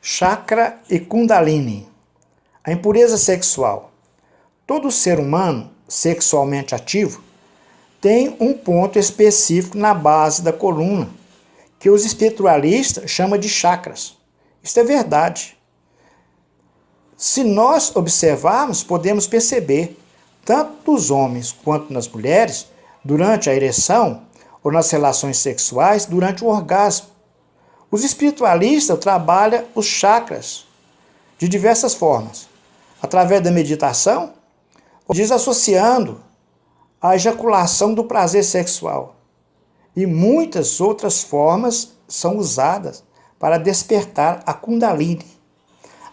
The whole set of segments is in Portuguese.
Chakra e Kundalini. A impureza sexual. Todo ser humano sexualmente ativo tem um ponto específico na base da coluna, que os espiritualistas chamam de chakras. Isso é verdade. Se nós observarmos, podemos perceber, tanto nos homens quanto nas mulheres, durante a ereção ou nas relações sexuais, durante o orgasmo. Os espiritualistas trabalham os chakras de diversas formas, através da meditação, desassociando a ejaculação do prazer sexual. E muitas outras formas são usadas para despertar a Kundalini.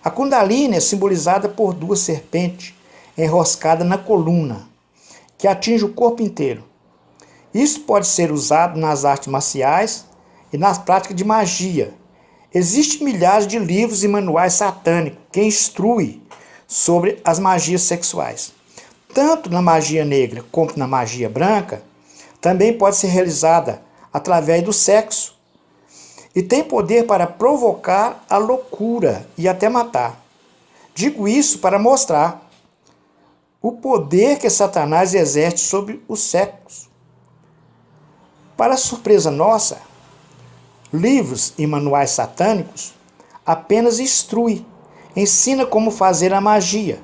A Kundalini é simbolizada por duas serpentes enroscadas na coluna, que atinge o corpo inteiro. Isso pode ser usado nas artes marciais e nas práticas de magia. Existem milhares de livros e manuais satânicos que instruem sobre as magias sexuais. Tanto na magia negra como na magia branca, também pode ser realizada através do sexo e tem poder para provocar a loucura e até matar. Digo isso para mostrar o poder que Satanás exerce sobre o sexo. Para surpresa nossa, livros e manuais satânicos apenas instruem, ensina como fazer a magia,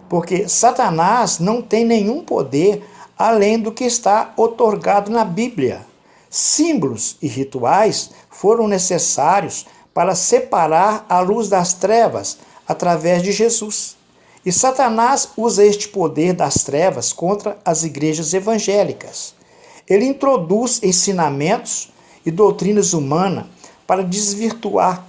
porque Satanás não tem nenhum poder além do que está outorgado na Bíblia. Símbolos e rituais foram necessários para separar a luz das trevas através de Jesus. E Satanás usa este poder das trevas contra as igrejas evangélicas. Ele introduz ensinamentos e doutrinas humanas para desvirtuar.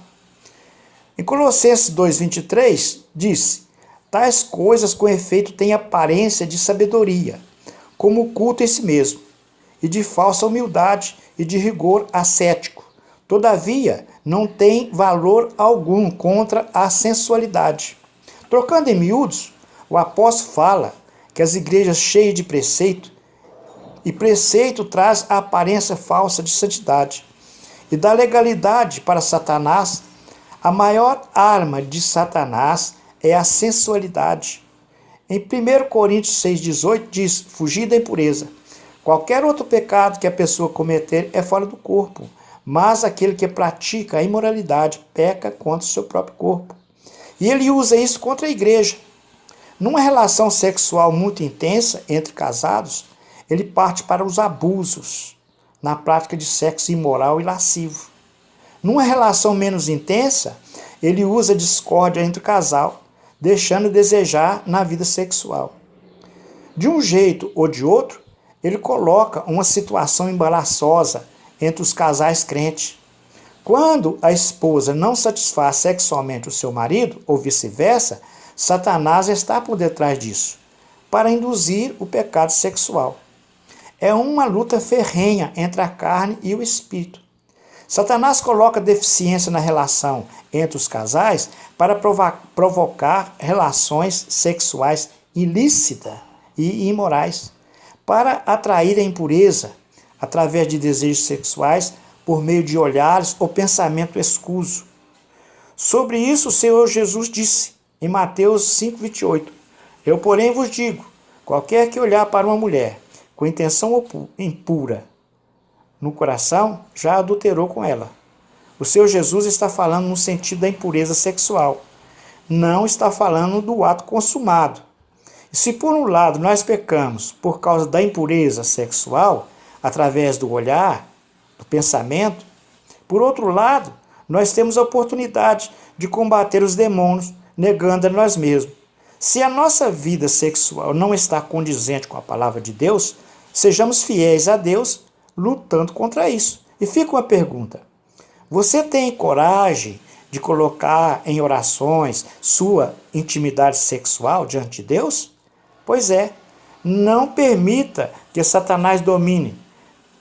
Em Colossenses 2,23 diz: tais coisas com efeito têm aparência de sabedoria, como o culto em si mesmo, e de falsa humildade e de rigor ascético. Todavia, não tem valor algum contra a sensualidade. Trocando em miúdos, o apóstolo fala que as igrejas cheias de preceito, e preceito traz a aparência falsa de santidade e da legalidade para Satanás. A maior arma de Satanás é a sensualidade. Em 1 Coríntios 6,18 diz: fugir da impureza. Qualquer outro pecado que a pessoa cometer é fora do corpo, mas aquele que pratica a imoralidade peca contra o seu próprio corpo. E ele usa isso contra a igreja. Numa relação sexual muito intensa entre casados, ele parte para os abusos na prática de sexo imoral e lascivo. Numa relação menos intensa, ele usa discórdia entre o casal, deixando desejar na vida sexual. De um jeito ou de outro, ele coloca uma situação embaraçosa entre os casais crentes. Quando a esposa não satisfaz sexualmente o seu marido, ou vice-versa, Satanás está por detrás disso, para induzir o pecado sexual. É uma luta ferrenha entre a carne e o espírito. Satanás coloca deficiência na relação entre os casais para provocar relações sexuais ilícitas e imorais, para atrair a impureza através de desejos sexuais por meio de olhares ou pensamento escuso. Sobre isso o Senhor Jesus disse em Mateus 5,28: eu, porém, vos digo, qualquer que olhar para uma mulher com intenção impura no coração, já adulterou com ela. O Senhor Jesus está falando no sentido da impureza sexual. Não está falando do ato consumado. E se por um lado nós pecamos por causa da impureza sexual, através do olhar, do pensamento, por outro lado, nós temos a oportunidade de combater os demônios, negando a nós mesmos. Se a nossa vida sexual não está condizente com a palavra de Deus, sejamos fiéis a Deus, lutando contra isso. E fica uma pergunta: você tem coragem de colocar em orações sua intimidade sexual diante de Deus? Pois é, não permita que Satanás domine.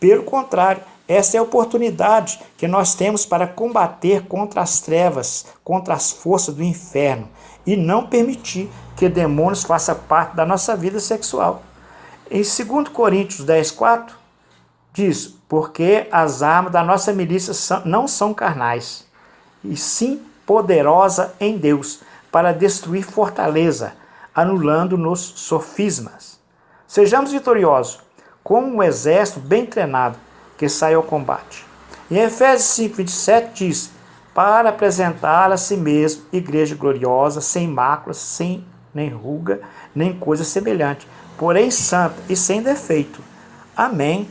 Pelo contrário, essa é a oportunidade que nós temos para combater contra as trevas, contra as forças do inferno, e não permitir que demônios façam parte da nossa vida sexual. Em 2 Coríntios 10,4, diz: porque as armas da nossa milícia não são carnais, e sim poderosa em Deus para destruir fortaleza, anulando-nos sofismas. Sejamos vitoriosos, como um exército bem treinado que sai ao combate. Em Efésios 5:27 diz: para apresentar a si mesmo igreja gloriosa, sem máculas, sem nem ruga, nem coisa semelhante, porém santa e sem defeito. Amém.